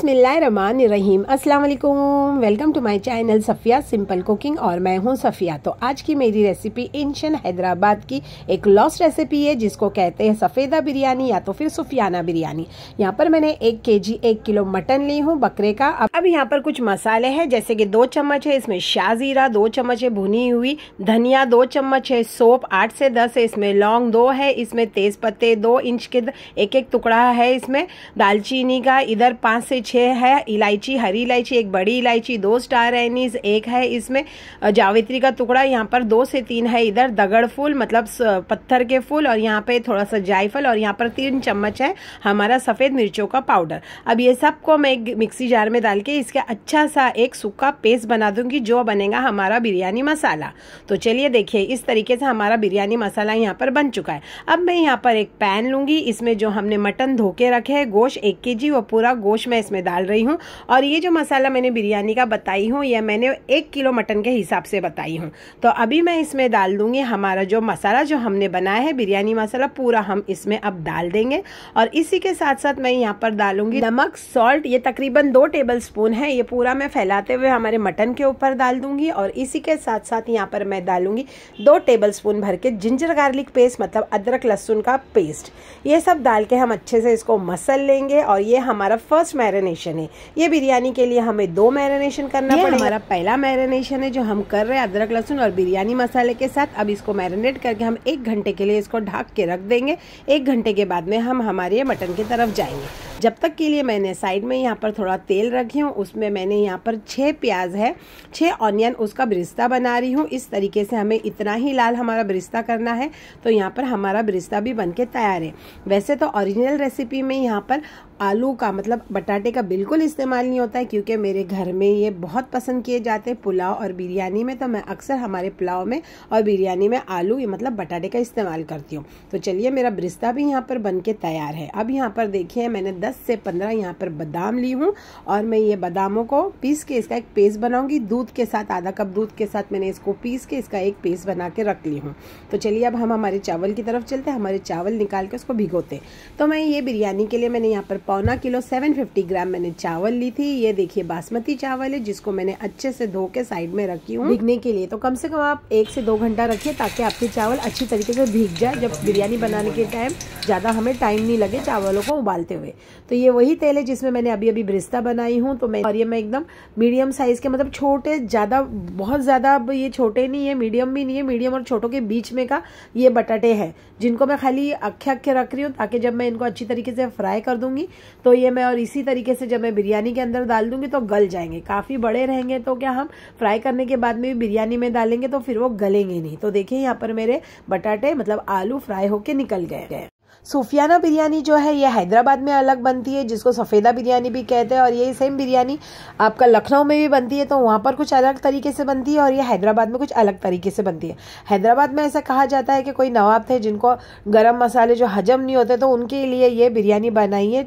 बिस्मिल्लाहिर्रहमानिर्रहीम। अस्सलाम वालेकुम। Welcome to my channel Safiya simple cooking और मैं हूं सफ़िया। तो आज की मेरी रेसिपी इंशन हैदराबाद की एक लॉस्ट रेसिपी है जिसको कहते हैं सफ़ेदा बिरयानी या तो फिर सुफियाना बिरयानी। यहाँ पर मैंने 1 किलो मटन ली हूँ बकरे का। अब यहाँ पर कुछ मसाले हैं जैसे कि 2 चम्मच है इसमें शाजीरा, 2 चम्मच है भुनी हुई धनिया, 2 चम्मच है सौंफ, 8 से 10 है इसमें लौंग, 2 है इसमें तेज पत्ते, 2 इंच के एक टुकड़ा है इसमें दालचीनी का, इधर 5 से 6 है इलायची, हरी इलायची, एक बड़ी इलायची, 2 स्टार एनीस, एक है इसमें जावित्री का टुकड़ा, यहाँ पर 2 से 3 है इधर दगड़ फूल मतलब पत्थर के फूल, और यहाँ पे थोड़ा सा जायफल, और यहाँ पर 3 चम्मच है हमारा सफ़ेद मिर्चों का पाउडर। अब ये सबको मैं एक मिक्सी जार में डाल के इसका अच्छा सा एक सूखा पेस्ट बना दूंगी जो बनेगा हमारा बिरयानी मसाला। तो चलिए देखिए इस तरीके से हमारा बिरयानी मसाला यहाँ पर बन चुका है। अब मैं यहाँ पर एक पैन लूंगी, इसमें जो हमने मटन धो के रखे है गोश्त 1 kg, वो पूरा गोश्त मैं इसमें डाल रही हूँ। और ये जो मसाला मैंने बिरयानी का बताई हूँ ये मैंने 1 किलो मटन के हिसाब से बताई हूँ। तो अभी मैं इसमें डाल दूंगी हमारा जो मसाला जो हमने बनाया है बिरयानी मसाला, पूरा हम इसमें अब डाल देंगे। और इसी के साथ साथ मैं यहाँ पर डालूंगी नमक, सॉल्ट, ये तकरीबन 2 टेबल स्पून है, ये पूरा मैं फैलाते हुए हमारे मटन के ऊपर डाल दूंगी। और इसी के साथ साथ यहाँ पर मैं डालूंगी 2 टेबल स्पून भर के जिंजर गार्लिक पेस्ट मतलब अदरक लहसुन का पेस्ट। ये सब डाल के हम अच्छे से इसको मसल लेंगे। और ये हमारा फर्स्ट मैरिनेशन है, ये बिरयानी के लिए हमें 2 मैरिनेशन करना पड़ेगा। हमारा पहला मैरिनेशन है जो हम कर रहे हैं अदरक लहसुन और बिरयानी मसाले के साथ। अब इसको मैरिनेट करके हम 1 घंटे के लिए इसको ढक के रख देंगे। 1 घंटे के बाद में हम हमारे मटन की तरफ जाएंगे। जब तक के लिए मैंने साइड में यहाँ पर थोड़ा तेल रखी हूँ, उसमें मैंने यहाँ पर 6 प्याज है, 6 ऑनियन, उसका बिरिस्ता बना रही हूँ। इस तरीके से हमें इतना ही लाल हमारा बिरिस्ता करना है। तो यहाँ पर हमारा बिरिस्ता भी बनके तैयार है। वैसे तो ओरिजिनल रेसिपी में यहाँ पर आलू का मतलब बटाटे का बिल्कुल इस्तेमाल नहीं होता है, क्योंकि मेरे घर में ये बहुत पसंद किए जाते हैं पुलाव और बिरयानी में। तो मैं अक्सर हमारे पुलाव में और बिरयानी में आलू ये मतलब बटाटे का इस्तेमाल करती हूँ। तो चलिए मेरा बिरिस्ता भी यहाँ पर बनके तैयार है। अब यहाँ पर देखिए मैंने 10 से 15 यहाँ पर बादाम ली हूँ और मैं ये बादामों को पीस के इसका एक पेस्ट बनाऊंगी। दूध के साथ, आधा कप दूध के साथ मैंने इसको पीस के इसका एक पेस्ट बना के रख ली हूँ। तो चलिए अब हम हमारे चावल की तरफ चलते हैं। हमारे चावल निकाल के उसको भिगोते हैं। तो मैं ये बिरयानी के लिए मैंने यहाँ पर 1.25 किलो 750 ग्राम मैंने चावल ली थी। ये देखिए बासमती चावल है जिसको मैंने अच्छे से धो के साइड में रखी हूँ भीगने के लिए। तो कम से कम आप 1 से 2 घंटा रखिए ताकि आपके चावल अच्छी तरीके से भीग जाए। जब बिरयानी बनाने के टाइम ज़्यादा हमें टाइम नहीं लगे चावलों को उबालते हुए। तो ये वही तेल है जिसमें मैंने अभी बिरिस्ता बनाई हूँ। तो मैं और ये मैं एकदम मीडियम साइज के मतलब छोटे, ज़्यादा बहुत ज़्यादा ये छोटे नहीं है, मीडियम भी नहीं है, मीडियम और छोटों के बीच में का ये बटाटे हैं जिनको मैं खाली अक्खे अक्खे रख रही हूँ ताकि जब मैं इनको अच्छी तरीके से फ्राई कर दूंगी तो ये मैं और इसी तरीके से जब मैं बिरयानी के अंदर डाल दूंगी तो गल जाएंगे। काफ़ी बड़े रहेंगे तो क्या हम फ्राई करने के बाद में भी बिरयानी में डालेंगे तो फिर वो गलेंगे नहीं। तो देखिए यहाँ पर मेरे बटाटे मतलब आलू फ्राई होके निकल गए। सूफियाना बिरयानी जो है ये हैदराबाद में अलग बनती है जिसको सफ़ेदा बिरयानी भी कहते हैं। और ये सेम बिरयानी आपका लखनऊ में भी बनती है तो वहाँ पर कुछ अलग तरीके से बनती है और ये हैदराबाद में कुछ अलग तरीके से बनती है। हैदराबाद में ऐसा कहा जाता है कि कोई नवाब थे जिनको गरम मसाले जो हजम नहीं होते तो उनके लिए ये बिरयानी बनाई है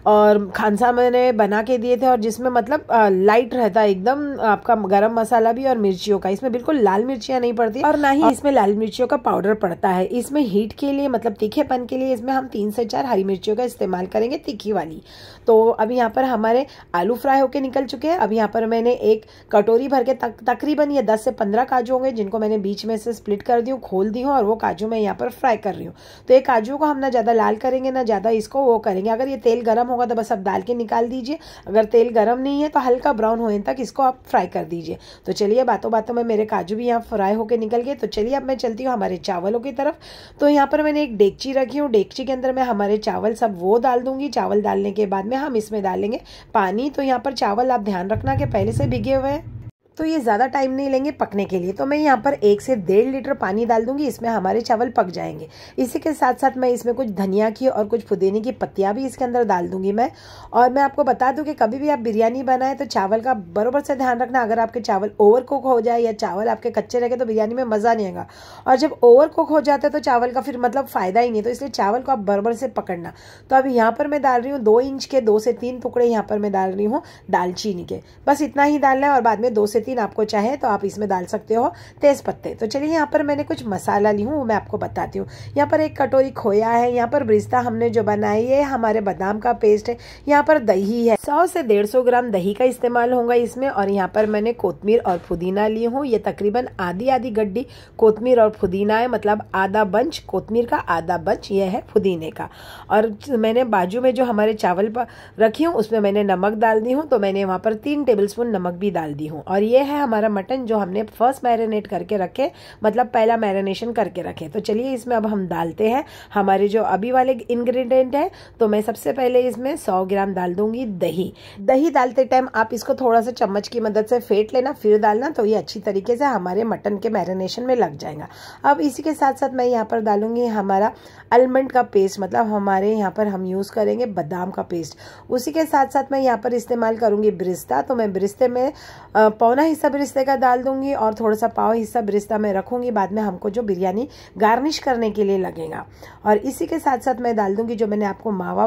और खान साहब ने बना के दिए थे। और जिसमें मतलब लाइट रहता है एकदम आपका गरम मसाला भी और मिर्चियों का, इसमें बिल्कुल लाल मिर्चियाँ नहीं पड़ती और ना ही इसमें लाल मिर्चियों का पाउडर पड़ता है। इसमें हीट के लिए मतलब तीखेपन के लिए इसमें हम 3 से 4 हरी मिर्चियों का इस्तेमाल करेंगे, तीखी वाली। तो अभी यहाँ पर हमारे आलू फ्राई होके निकल चुके हैं। अब यहाँ पर मैंने एक कटोरी भर के तकरीबन ये 10 से 15 काजू होंगे जिनको मैंने बीच में से स्प्लिट कर दी हूँ, खोल दी हूँ और वो काजू मैं यहाँ पर फ्राई कर रही हूँ। तो ये काजू को हम ना ज़्यादा लाल करेंगे ना ज़्यादा इसको वो करेंगे। अगर ये तेल गर्म होगा तो बस आप डाल के निकाल दीजिए, अगर तेल गर्म नहीं है तो हल्का ब्राउन होने तक इसको आप फ्राई कर दीजिए। तो चलिए बातों बातों में मेरे काजू भी यहाँ फ्राई होके निकल गए। तो चलिए अब मैं चलती हूँ हमारे चावलों की तरफ। तो यहाँ पर मैंने एक डेगची रखी हूँ, डेगची के अंदर मैं हमारे चावल सब वो डाल दूंगी। चावल डालने के बाद में हम इसमें डालेंगे पानी। तो यहाँ पर चावल आप ध्यान रखना कि पहले से भिगे हुए हैं तो ये ज़्यादा टाइम नहीं लेंगे पकने के लिए। तो मैं यहाँ पर 1 से 1.5 लीटर पानी डाल दूंगी, इसमें हमारे चावल पक जाएंगे। इसी के साथ साथ मैं इसमें कुछ धनिया की और कुछ पुदीने की पत्तियाँ भी इसके अंदर डाल दूंगी मैं। और मैं आपको बता दूं कि कभी भी आप बिरयानी बनाएं तो चावल का बराबर से ध्यान रखना। अगर आपके चावल ओवर कुक हो जाए या चावल आपके कच्चे रह गए तो बिरयानी में मज़ा नहीं आएगा। और जब ओवर कुक हो जाता है तो चावल का फिर मतलब फ़ायदा ही नहीं। तो इसलिए चावल को आप बराबर से पकड़ना। तो अभी यहाँ पर मैं डाल रही हूँ 2 इंच के 2 से 3 टुकड़े यहाँ पर मैं डाल रही हूँ दालचीनी के, बस इतना ही डालना है। और बाद में 2 से 3 आपको चाहे तो आप इसमें डाल सकते हो तेज पत्ते। तो चलिए यहाँ पर मैंने कुछ मसाला ली हूँ, वो मैं आपको बताती हूँ। यहाँ पर 1 कटोरी खोया है, यहाँ पर ब्रिस्ता हमने जो बनाई है, हमारे बादाम का पेस्ट है, यहाँ पर दही है, 100 से 150 ग्राम दही का इस्तेमाल होगा इसमें। और यहाँ पर मैंने कोतमीर और पुदीना ली हूँ, ये तकरीबन आधी गड्डी कोतमीर और पुदीना है, मतलब आधा बंच कोतमीर का, आधा बंच ये है पुदीने का। और मैंने बाजू में जो हमारे चावल रखी हूँ उसमें मैंने नमक डाल दी हूँ, तो मैंने वहाँ पर 3 टेबलस्पून नमक भी डाल दी हूँ। और ये है हमारा मटन जो हमने फर्स्ट मैरिनेट करके रखे, मतलब पहला मैरिनेशन करके रखे। तो चलिए इसमें अब हम डालते हैं हमारे जो अभी वाले इंग्रेडिएंट है। तो मैं सबसे पहले इसमें 100 ग्राम डाल दूंगी दही। दही डालते टाइम आप इसको थोड़ा सा चम्मच की मदद से फेंट लेना, फिर डालना, तो ये अच्छी तरीके से हमारे मटन के मैरिनेशन में लग जाएगा। अब इसी के साथ साथ मैं यहाँ पर डालूंगी हमारा आलमंड का पेस्ट, मतलब हमारे यहाँ पर हम यूज करेंगे बादाम का पेस्ट। उसी के साथ साथ मैं यहाँ पर इस्तेमाल करूंगी ब्रिस्ता, तो मैं ब्रिस्ते में पौना हिस्सा ब्रिस्ते का डाल दूंगी और थोड़ा सा पाव हिस्सा ब्रिस्ता में रखूंगी, बाद में हमको जो बिरयानी गार्निश करने के लिए लगेगा। और इसी के साथ साथ मैं डाल दूंगी जो मैंने आपको मावा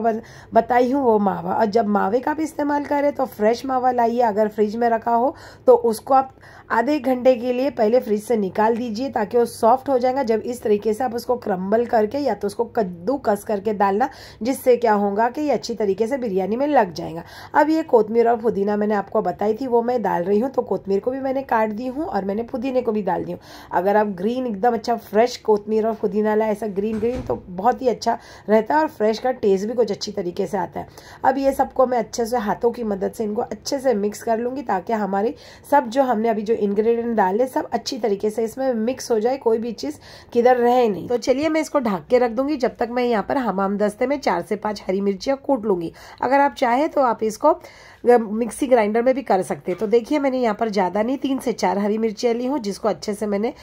बताई हूँ, वो मावा। और जब मावे का भी इस्तेमाल करें तो फ्रेश मावा लाइए, अगर फ्रिज में रखा हो तो उसको आप आधे घंटे के लिए पहले फ्रिज से निकाल दीजिए ताकि वो सॉफ्ट हो जाएगा। जब इस तरीके से आप उसको क्रम्बल करके या तो उसको कद्दू कस करके डालना, जिससे क्या होगा कि ये अच्छी तरीके से बिरयानी में लग जाएगा। अब ये कोतमीर और पुदीना मैंने आपको बताई थी, वो मैं डाल रही हूँ। तो कोतमीर को भी मैंने काट दी हूँ और मैंने पुदीने को भी डाल दी हूँ। अगर आप ग्रीन एकदम अच्छा फ्रेश कोतमीर और पुदीना लाए, ऐसा ग्रीन तो बहुत ही अच्छा रहता है और फ्रेश का टेस्ट भी कुछ अच्छी तरीके से आता है। अब ये सबको मैं अच्छे से हाथों की मदद से इनको अच्छे से मिक्स कर लूंगी ताकि हमारी सब जो हमने अभी जो इंग्रेडिएंट डाले सब अच्छी तरीके से इसमें मिक्स हो जाए, कोई भी चीज किधर रहे नहीं। तो चलिए मैं इसको ढक के रख दूंगी जब तक मैं यहाँ पर हमाम दस्ते में 4 से 5 हरी मिर्चियाँ कूट लूंगी। अगर आप चाहे तो आप इसको मिक्सी ग्राइंडर में भी कर सकते हैं। तो देखिए मैंने यहाँ पर ज़्यादा नहीं 3 से 4 हरी मिर्चियाँ ली हूँ, जिसको अच्छे से मैंने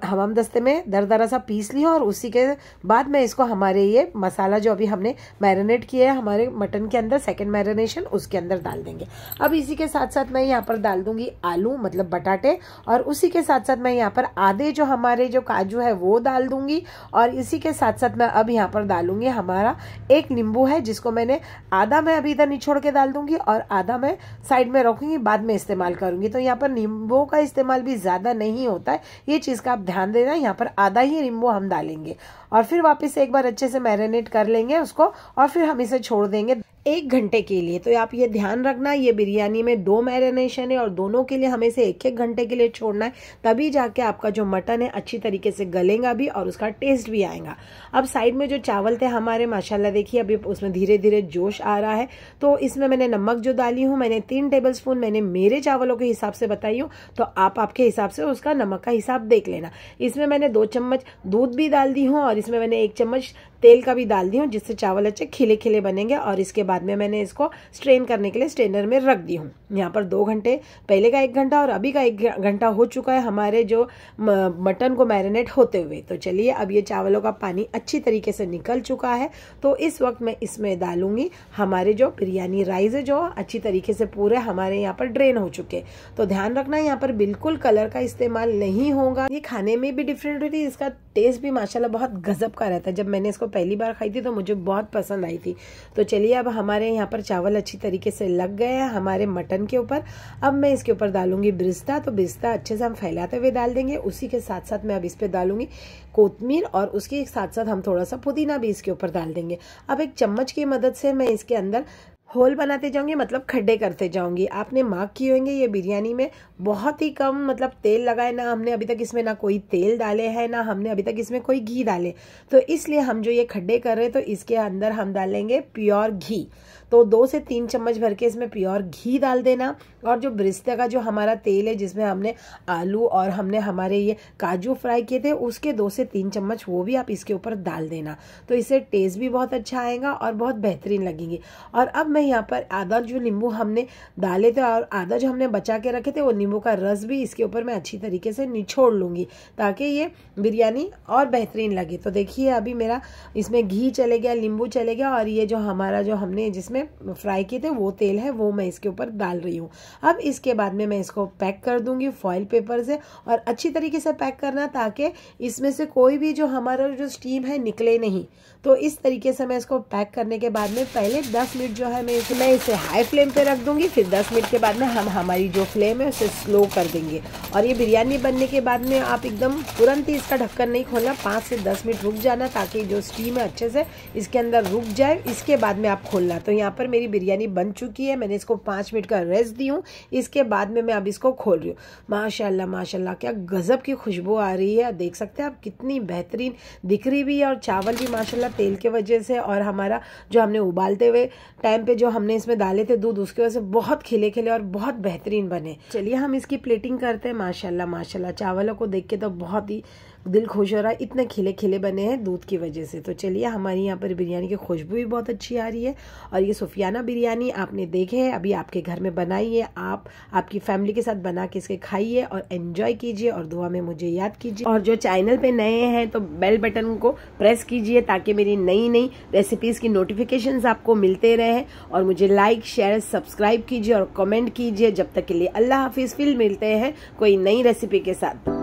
हमाम दस्ते में दरदरा सा पीस लिया। और उसी के बाद मैं इसको हमारे ये मसाला जो अभी हमने मैरिनेट किया है हमारे मटन के अंदर, सेकंड मैरिनेशन, उसके अंदर डाल देंगे। अब इसी के साथ साथ मैं यहाँ पर डाल दूंगी आलू, मतलब बटाटे। और उसी के साथ साथ मैं यहाँ पर आधे जो हमारे जो काजू है वो डाल दूंगी। और इसी के साथ साथ मैं अब यहाँ पर डालूंगी हमारा 1 नींबू है, जिसको मैंने आधा मैं अभी इधर निचोड़ के डाल दूंगी और आधा मैं साइड में रखूंगी, बाद में इस्तेमाल करूंगी। तो यहाँ पर नींबू का इस्तेमाल भी ज्यादा नहीं होता है, ये चीज का आप ध्यान देना। यहाँ पर आधा ही नींबू हम डालेंगे और फिर वापस एक बार अच्छे से मैरिनेट कर लेंगे उसको और फिर हम इसे छोड़ देंगे 1 घंटे के लिए। तो आप ये ध्यान रखना, ये बिरयानी में 2 मैरिनेशन है और दोनों के लिए हमें इसे 1-1 घंटे के लिए छोड़ना है, तभी जाके आपका जो मटन है अच्छी तरीके से गलेगा भी और उसका टेस्ट भी आएगा। अब साइड में जो चावल थे हमारे, माशाल्लाह देखिए अभी उसमें धीरे धीरे जोश आ रहा है। तो इसमें मैंने नमक जो डाली हूँ, मैंने 3 टेबलस्पून मैंने मेरे चावलों के हिसाब से बताई हूँ, तो आप आपके हिसाब से उसका नमक का हिसाब देख लेना। इसमें मैंने 2 चम्मच दूध भी डाल दी हूँ और इसमें मैंने 1 चम्मच तेल का भी डाल दी हूँ, जिससे चावल अच्छे खिले खिले बनेंगे। और इसके बाद में मैंने इसको स्ट्रेन करने के लिए स्ट्रेनर में रख दी हूँ। यहाँ पर 2 घंटे, पहले का 1 घंटा और अभी का 1 घंटा हो चुका है हमारे जो मटन को मैरिनेट होते हुए। तो चलिए अब ये चावलों का पानी अच्छी तरीके से निकल चुका है। तो इस वक्त मैं इसमें डालूंगी हमारे जो बिरयानी राइस है, जो अच्छी तरीके से पूरे हमारे यहाँ पर ड्रेन हो चुके। तो ध्यान रखना यहाँ पर बिल्कुल कलर का इस्तेमाल नहीं होगा। ये खाने में भी डिफरेंट होती है, इसका टेस्ट भी माशाल्लाह बहुत गजब का रहता है। जब मैंने इसको पहली बार खाई थी तो मुझे बहुत पसंद आई थी। तो चलिए अब हमारे यहाँ पर चावल अच्छी तरीके से लग गए हैं हमारे मटन के ऊपर। अब मैं इसके ऊपर डालूंगी ब्रिस्ता। तो ब्रिस्ता अच्छे से हम फैलाते हुए डाल देंगे। उसी के साथ साथ मैं अब इस पे डालूंगी कोतमीर और उसके साथ साथ हम थोड़ा सा पुदीना भी इसके ऊपर डाल देंगे। अब एक चम्मच की मदद से मैं इसके अंदर होल बनाते जाऊंगी, मतलब खड्डे करते जाऊंगी। आपने मार्क किए होंगे ये बिरयानी में बहुत ही कम मतलब तेल लगा है, ना हमने अभी तक इसमें ना कोई तेल डाले हैं, ना हमने अभी तक इसमें कोई घी डाले। तो इसलिए हम जो ये खड्डे कर रहे हैं तो इसके अंदर हम डालेंगे प्योर घी। तो 2 से 3 चम्मच भर के इसमें प्योर घी डाल देना। और जो ब्रिस्ते का जो हमारा तेल है, जिसमें हमने आलू और हमने हमारे ये काजू फ्राई किए थे, उसके 2 से 3 चम्मच वो भी आप इसके ऊपर डाल देना। तो इससे टेस्ट भी बहुत अच्छा आएगा और बहुत बेहतरीन लगेंगी। और अब मैं यहाँ पर आधा जो नींबू हमने डाले थे और आधा जो हमने बचा के रखे थे, वो नींबू का रस भी इसके ऊपर मैं अच्छी तरीके से निचोड़ लूंगी ताकि ये बिरयानी और बेहतरीन लगे। तो देखिए अभी मेरा इसमें घी चले गया, नींबू चले गया और ये जो हमारा जो हमने जिसमें फ्राई किए थे वो तेल है वो मैं इसके ऊपर डाल रही हूँ। अब इसके बाद में मैं इसको पैक कर दूंगी फॉइल पेपर से और अच्छी तरीके से पैक करना ताकि इसमें से कोई भी जो हमारा जो स्टीम है निकले नहीं। तो इस तरीके से मैं इसको पैक करने के बाद में पहले 10 मिनट जो है मैं मैं इसे हाई फ्लेम पे रख दूंगी। फिर 10 मिनट के बाद में हम हमारी जो फ्लेम है उसे स्लो कर देंगे। और ये बिरयानी बनने के बाद में आप एकदम तुरंत ही इसका ढक्कन नहीं खोलना, 5 से 10 मिनट रुक जाना ताकि जो स्टीम है अच्छे से इसके अंदर रुक जाए। इसके बाद में आप खोलना। तो यहाँ पर मेरी बिरयानी बन चुकी है, मैंने इसको 5 मिनट का रेस्ट दी हूँ। इसके बाद में मैं अब इसको खोल रही हूँ। माशाल्लाह माशाल्लाह क्या गजब की खुशबू आ रही है, देख सकते हैं आप कितनी बेहतरीन दिख रही भी है। और चावल भी माशाल्लाह तेल के वजह से और हमारा जो हमने उबालते हुए टाइम पे जो हमने इसमें डाले थे दूध, उसकी वजह से बहुत खिले खिले और बहुत बेहतरीन बने। चलिए हम इसकी प्लेटिंग करते हैं। माशाल्लाह माशाल्लाह चावलों को देख के तो बहुत ही दिल खुश हो रहा है, इतने खिले खिले बने हैं दूध की वजह से। तो चलिए हमारी यहाँ पर बिरयानी की खुशबू भी बहुत अच्छी आ रही है। और ये सुफियाना बिरयानी आपने देखे है, अभी आपके घर में बनाइए, आप आपकी फैमिली के साथ बना के इसके खाइए और एंजॉय कीजिए और दुआ में मुझे याद कीजिए। और जो चैनल पे नए हैं तो बेल बटन को प्रेस कीजिए ताकि मेरी नई नई रेसिपीज की नोटिफिकेशंस आपको मिलते रहे। और मुझे लाइक शेयर सब्सक्राइब कीजिए और कमेंट कीजिए। जब तक के लिए अल्लाह हाफिज, फिर मिलते हैं कोई नई रेसिपी के साथ।